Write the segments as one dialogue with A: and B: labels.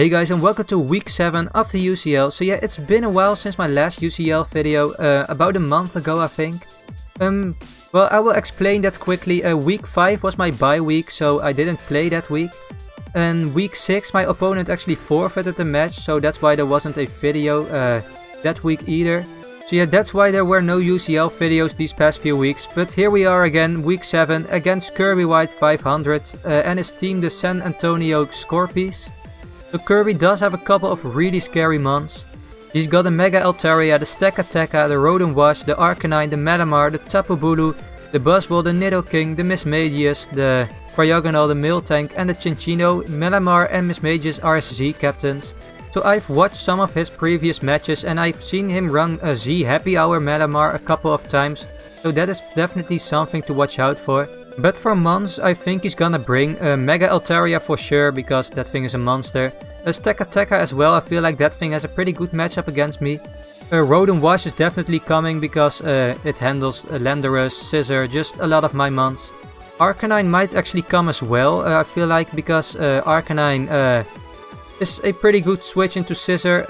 A: Hey guys, and welcome to week 7 of the UCL. So yeah, it's been a while since my last UCL video, about a month ago I think. Well, I will explain that quickly. Week 5 was my bye week, so I didn't play that week. And week 6 my opponent actually forfeited the match, so that's why there wasn't a video that week either. So yeah, that's why there were no UCL videos these past few weeks. But here we are again, week 7 against Kirby White 500 and his team the San Antonio Skorupis. So Kirby does have a couple of really scary mons. He's got the Mega Altaria, the Stekka, the Rodent Wash, the Arcanine, the Malamar, the Tapu Bulu, the Buzzwole, the Nidoking, the Mismagius, the Cryogonal, the Miltank and the Chinchino. Malamar and Mismagius are his Z captains. So I've watched some of his previous matches and I've seen him run a Z Happy Hour Malamar a couple of times. So that is definitely something to watch out for. But for mons, I think he's gonna bring Mega Altaria for sure, because that thing is a monster. Stekka as well, I feel like that thing has a pretty good matchup against me. Rodent Wash is definitely coming because it handles Landorus, Scissor, just a lot of my mons. Arcanine might actually come as well, I feel like, because Arcanine is a pretty good switch into Scissor.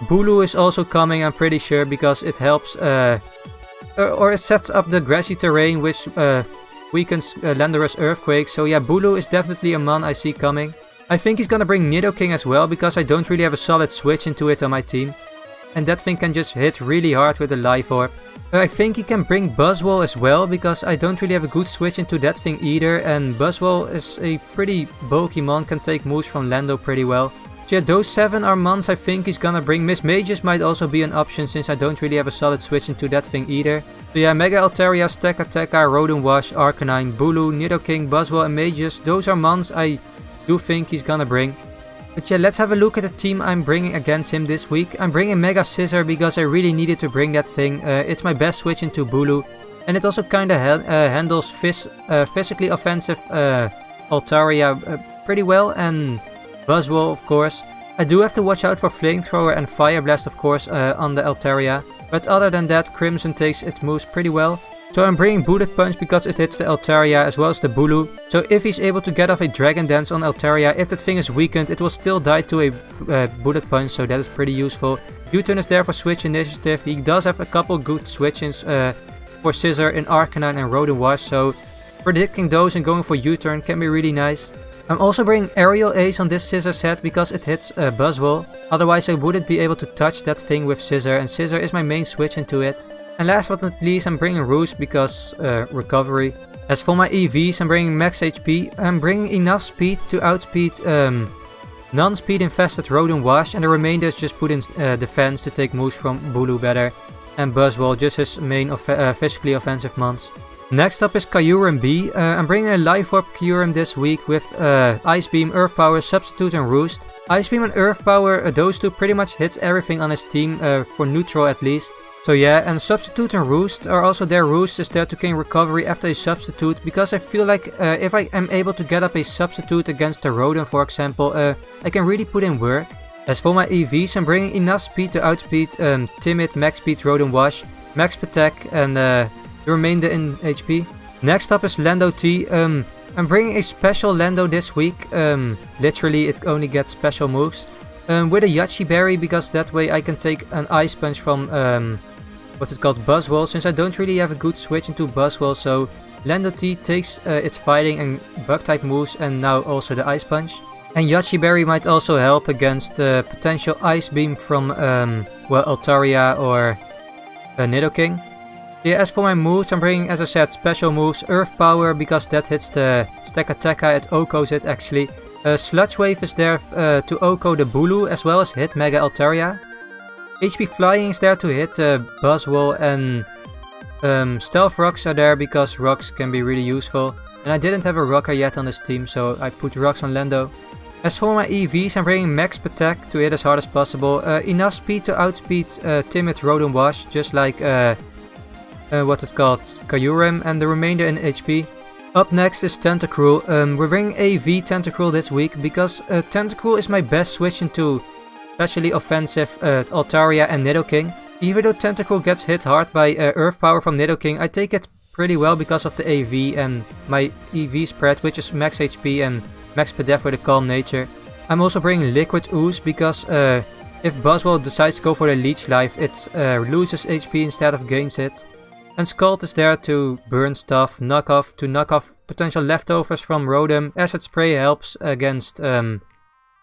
A: Bulu is also coming, I'm pretty sure, because it helps... or it sets up the grassy terrain, which weakens Landorus Earthquake. So yeah, Bulu is definitely a mon I see coming. I think he's gonna bring Nidoking as well, because I don't really have a solid switch into it on my team. And that thing can just hit really hard with a Life Orb. I think he can bring Buzzwole as well, because I don't really have a good switch into that thing either. And Buzzwole is a pretty bulky mon, can take moves from Lando pretty well. So yeah, those 7 are mons I think he's gonna bring. Mismagius might also be an option, since I don't really have a solid switch into that thing either. So yeah, Mega Altaria, Stekka, Rodent Wash, Arcanine, Bulu, Nidoking, Buzzwole and Magius. Those are mons I do think he's gonna bring. But yeah, let's have a look at the team I'm bringing against him this week. I'm bringing Mega Scissor because I really needed to bring that thing. It's my best switch into Bulu. And it also kinda handles physically offensive Altaria pretty well, and Buzzwole of course. I do have to watch out for Flamethrower and Fire Blast of course on the Altaria. But other than that, Crimson takes its moves pretty well. So I'm bringing Bullet Punch because it hits the Altaria as well as the Bulu. So if he's able to get off a Dragon Dance on Altaria, if that thing is weakened, it will still die to a Bullet Punch, so that is pretty useful. U-turn is there for Switch Initiative. He does have a couple good switch-ins for Scissor in Arcanine and Rodent Wash, so predicting those and going for U-turn can be really nice. I'm also bringing Aerial Ace on this Scissor set because it hits Buzzwole. Otherwise I wouldn't be able to touch that thing with Scissor, and Scissor is my main switch into it. And last but not least, I'm bringing Roost because recovery. As for my EVs, I'm bringing max HP. I'm bringing enough speed to outspeed non-speed infested Rodent Wash, and the remainder is just put in defense to take moves from Bulu better. And Buzzwole, just his main physically offensive mons. Next up is Kyurem B. I'm bringing a Life Orb Kyurem this week with Ice Beam, Earth Power, Substitute and Roost. Ice Beam and Earth Power, those two pretty much hits everything on his team, for neutral at least. So yeah, and Substitute and Roost are also there. Roost is there to gain recovery after a Substitute, because I feel like if I am able to get up a Substitute against a Rodent for example, I can really put in work. As for my EVs, I'm bringing enough speed to outspeed Timid, Max Speed, Rodent Wash, Max Attack and the remainder in HP. Next up is Lando T. I'm bringing a special Lando this week. Literally it only gets special moves. With a Yachi Berry, because that way I can take an Ice Punch from Buzzwole, since I don't really have a good switch into Buzzwole. So Lando T takes its fighting and bug type moves, and now also the Ice Punch. And Yachi Berry might also help against the potential Ice Beam from well, Altaria or Nidoking. Yeah, as for my moves, I'm bringing, as I said, special moves. Earth Power, because that hits the Stekka, it OHKOs it actually. Sludge Wave is there to OHKO the Bulu as well as hit Mega Altaria. HP Flying is there to hit Buzzwole, and Stealth Rocks are there because rocks can be really useful. And I didn't have a rocker yet on this team, so I put rocks on Lando. As for my EVs, I'm bringing Max Attack to hit as hard as possible. Enough speed to outspeed Timid, Rodent Wash, just like Kyurem, and the remainder in HP. Up next is Tentacruel. We're bringing a V Tentacruel this week because Tentacruel is my best switch into especially offensive Altaria and Nidoking. Even though Tentacruel gets hit hard by Earth Power from Nidoking, I take it pretty well because of the AV and my EV spread, which is max HP and max Pedef with a Calm Nature. I'm also bringing Liquid Ooze because if Buzzwole decides to go for the Leech Life, it loses HP instead of gains it. And Scald is there to burn stuff, knock off potential leftovers from Rotom. Acid Spray helps against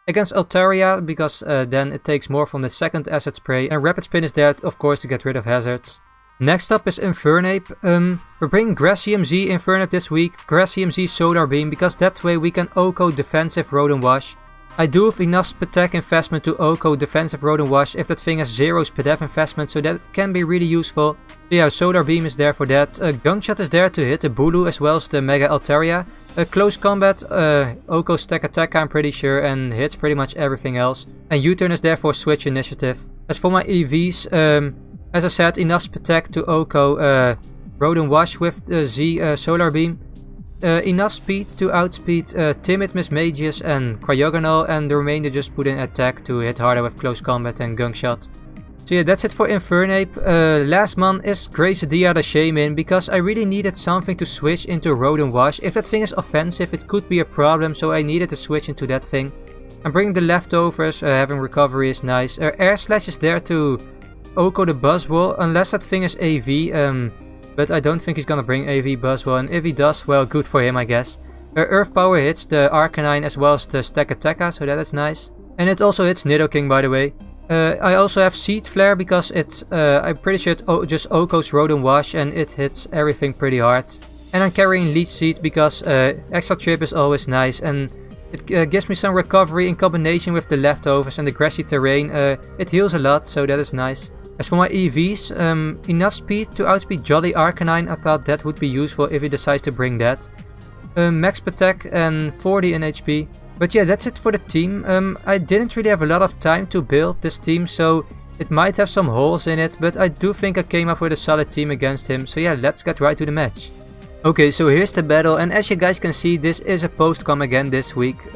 A: Altaria, because then it takes more from the second Acid Spray. And Rapid Spin is there, of course, to get rid of hazards. Next up is Infernape. We're bringing Gracium Z Infernape this week, Gracium Z Solar Beam, because that way we can OHKO defensive Rotom Wash. I do have enough Spatek investment to OHKO defensive Rotom Wash if that thing has 0 Spadef investment, so that can be really useful. So yeah, Solar Beam is there for that. Gunk Shot is there to hit the Bulu as well as the Mega Altaria. Close Combat, OHKO Stack Attack I'm pretty sure, and hits pretty much everything else. And U-Turn is there for Switch Initiative. As for my EVs, as I said, enough Spatek to OHKO Rotom Wash with the Z Solar Beam. Enough speed to outspeed Timid, Mismagius and Cryogonal, and the remainder just put in attack to hit harder with Close Combat and Gunk Shot. So yeah, that's it for Infernape. Last mon is Gracidia the Shaman, because I really needed something to switch into Rotom Wash. If that thing is offensive, it could be a problem, so I needed to switch into that thing. I'm bringing the leftovers, having recovery is nice. Air Slash is there to OHKO the Buzzwole, unless that thing is AV. But I don't think he's gonna bring AV Buzzwole, and if he does, well, good for him, I guess. Earth Power hits the Arcanine as well as the Stack Attacka, so that is nice. And it also hits Nidoking, by the way. I also have Seed Flare because it, I'm pretty sure it just OHKOs Rotom Wash and it hits everything pretty hard. And I'm carrying Leech Seed because Extra Trip is always nice, and it gives me some recovery in combination with the leftovers and the grassy terrain. It heals a lot, so that is nice. As for my EVs, enough speed to outspeed Jolly Arcanine. I thought that would be useful if he decides to bring that. Max attack and 40 in HP. But yeah, that's it for the team. I didn't really have a lot of time to build this team, so it might have some holes in it, but I do think I came up with a solid team against him. So yeah, let's get right to the match. Okay, so here's the battle, and as you guys can see, this is a post-com again this week.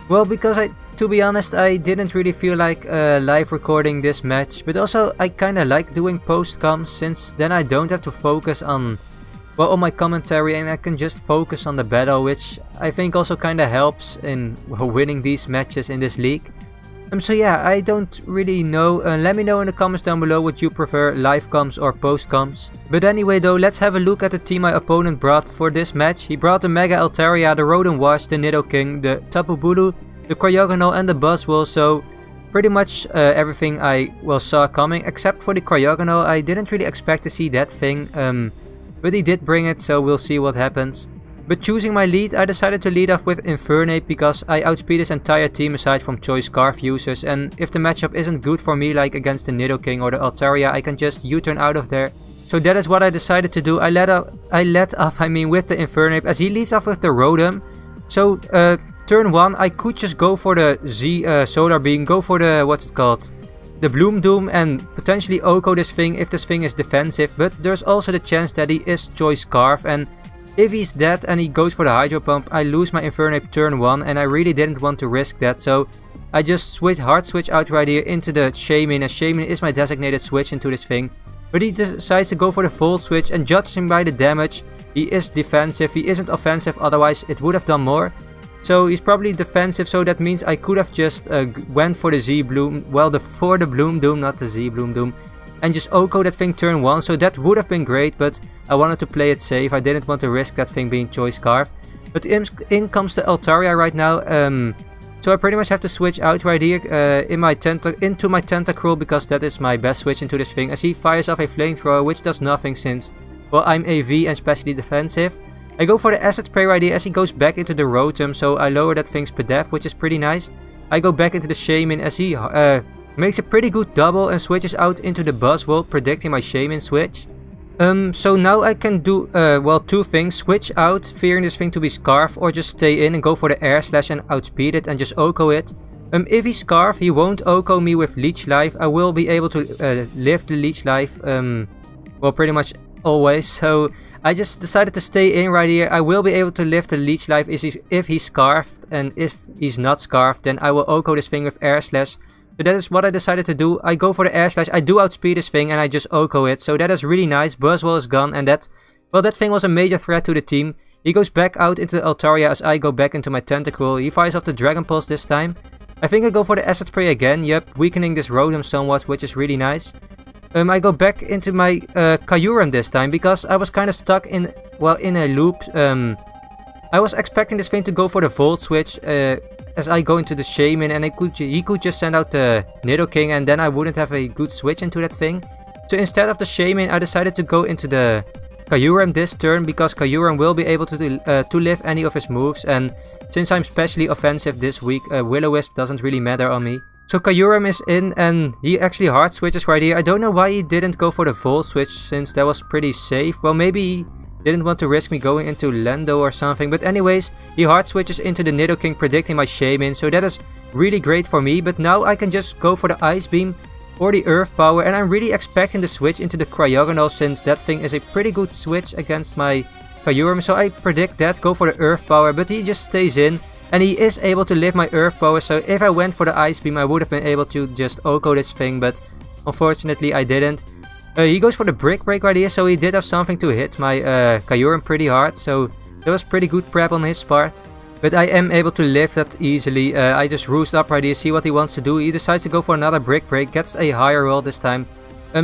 A: Well, because to be honest, I didn't really feel like live recording this match, but also I kinda like doing post-coms, since then I don't have to focus on, well, on my commentary, and I can just focus on the battle, which I think also kinda helps in winning these matches in this league. So yeah, I don't really know. Let me know in the comments down below what you prefer, live comms or post comms. But anyway though, let's have a look at the team my opponent brought for this match. He brought the Mega Altaria, the Rotom Wash, the Nidoking, the Tapu Bulu, the Cryogonal and the Buzzwole, so pretty much everything I saw coming, except for the Cryogonal. I didn't really expect to see that thing, but he did bring it, so we'll see what happens. But choosing my lead, I decided to lead off with Infernape because I outspeed his entire team aside from Choice Scarf users, and if the matchup isn't good for me like against the Nidoking or the Altaria, I can just U-turn out of there. So that is what I decided to do. I let off with the Infernape as he leads off with the Rotom. So turn 1 I could just go for the Z Solar Beam, go for the, the Bloom Doom, and potentially OHKO this thing if this thing is defensive, but there's also the chance that he is Choice Scarf, and if he's dead and he goes for the Hydro Pump, I lose my Infernape turn 1, and I really didn't want to risk that, so I just hard switch out right here into the Shaman, as Shaman is my designated switch into this thing. But he decides to go for the Volt Switch, and judging by the damage, he is defensive, he isn't offensive, otherwise it would have done more. So he's probably defensive, so that means I could have just went for the Z Bloom, well, for the Bloom Doom, not the Z Bloom Doom, and just OHKO that thing turn 1, so that would have been great, but I wanted to play it safe. I didn't want to risk that thing being Choice Scarf. But in comes the Altaria right now, so I pretty much have to switch out right here into my Tentacruel, because that is my best switch into this thing, as he fires off a Flamethrower, which does nothing since, well, I'm AV and specially defensive. I go for the Acid Spray right here as he goes back into the Rotom, so I lower that thing's Spadef, which is pretty nice. I go back into the Shaman as he makes a pretty good double and switches out into the Buzzwole, predicting my Shaman switch. So now I can do, well, two things. Switch out, fearing this thing to be Scarf, or just stay in and go for the Air Slash and outspeed it and just OHKO it. If he Scarf, he won't OHKO me with Leech Life. I will be able to live the Leech Life, well, pretty much always. So I just decided to stay in right here. I will be able to live the Leech Life if he's Scarfed, and if he's not Scarfed, then I will OHKO this thing with Air Slash. So that is what I decided to do. I go for the Air Slash, I do outspeed this thing, and I just OHKO it. So that is really nice. Buzzwole is gone, and that thing was a major threat to the team. He goes back out into the Altaria as I go back into my Tentacruel. He fires off the Dragon Pulse this time. I think I go for the Acid Spray again, yep, weakening this Rotom somewhat, which is really nice. I go back into my Kyurem this time because I was kind of stuck in a loop. I was expecting this thing to go for the Volt Switch as I go into the Shaman, and he could just send out the Nidoking and then I wouldn't have a good switch into that thing. So instead of the Shaman, I decided to go into the Kyurem this turn because Kyurem will be able to live any of his moves, and since I'm specially offensive this week, Will-O-Wisp doesn't really matter on me. So Kyurem is in and he actually hard switches right here. I don't know why he didn't go for the Volt Switch since that was pretty safe. Well, maybe he didn't want to risk me going into Lando or something. But anyways, he hard switches into the Nidoking, predicting my Shaman. So that is really great for me. But now I can just go for the Ice Beam or the Earth Power. And I'm really expecting the switch into the Cryogonal since that thing is a pretty good switch against my Kyurem. So I predict that, go for the Earth Power. But he just stays in. And he is able to live my Earth Power, so if I went for the Ice Beam I would have been able to just OHKO this thing, but unfortunately I didn't. He goes for the Brick Break right here, so he did have something to hit my Kyurem pretty hard, so that was pretty good prep on his part. But I am able to live that easily. I just roost up right here, see what he wants to do. He decides to go for another Brick Break, gets a higher roll this time.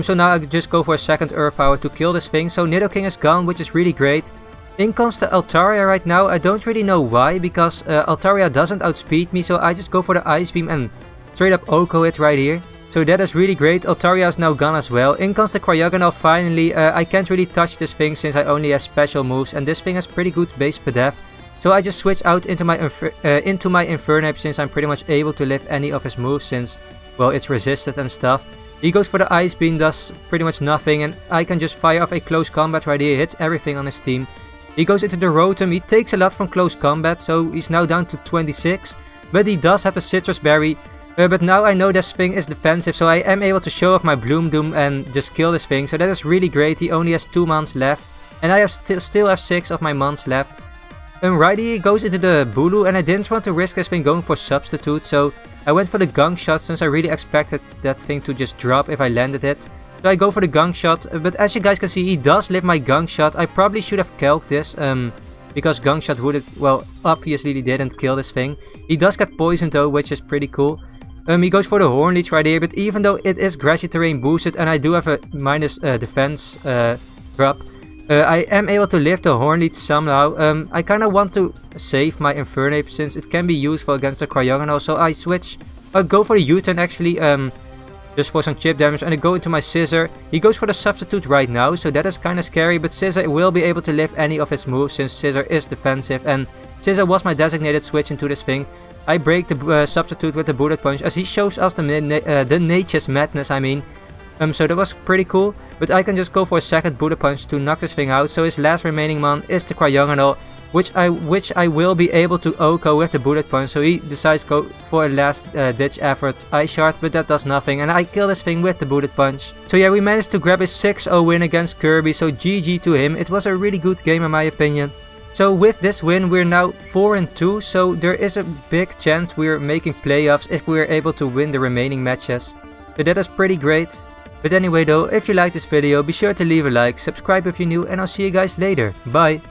A: So now I just go for a second Earth Power to kill this thing, so Nidoking is gone, which is really great. In comes the Altaria right now. I don't really know why, because Altaria doesn't outspeed me, so I just go for the Ice Beam and straight up OHKO it right here. So that is really great. Altaria is now gone as well. In comes the Cryogonal finally. I can't really touch this thing since I only have special moves, and this thing has pretty good base PDEF. So I just switch out into my Infernape since I'm pretty much able to live any of his moves since, well, it's resisted and stuff. He goes for the Ice Beam, does pretty much nothing, and I can just fire off a close combat right here, hits everything on his team. He goes into the Rotom, he takes a lot from close combat, so he's now down to 26. But he does have the Citrus Berry. But now I know this thing is defensive, so I am able to show off my Bloom Doom and just kill this thing. So that is really great. He only has 2 months left. And I have still have 6 of my months left. Righty goes into the Bulu, and I didn't want to risk this thing going for Substitute. So I went for the Gunk Shot since I really expected that thing to just drop if I landed it. So I go for the Gunk Shot, but as you guys can see, he does live my Gunk Shot. I probably should have calced this, because Gunk Shot would have, well, obviously he didn't kill this thing. He does get poisoned though, which is pretty cool. He goes for the Horn Leech right here, but even though it is Grassy Terrain boosted and I do have a minus defense drop, I am able to live the Horn Leech somehow. I kind of want to save my Infernape since it can be useful against the Cryogonal, so I switch. I'll go for the U-turn actually, just for some chip damage, and I go into my Scissor. He goes for the Substitute right now, so that is kind of scary, but Scissor will be able to live any of his moves since Scissor is defensive, and Scissor was my designated switch into this thing. I break the Substitute with the Bullet Punch as he shows off the Nature's Madness, I mean. So that was pretty cool, but I can just go for a second Bullet Punch to knock this thing out, so his last remaining mon is the Cryogonal, which I will be able to OHKO with the Bullet Punch, so he decides to go for a last ditch effort Ice Shard, but that does nothing, and I kill this thing with the Bullet Punch. So yeah, we managed to grab a 6-0 win against Kirby, so GG to him. It was a really good game in my opinion. So with this win we're now 4-2, so there is a big chance we're making playoffs if we're able to win the remaining matches. So that is pretty great. But anyway though, if you liked this video, be sure to leave a like, subscribe if you're new, and I'll see you guys later. Bye!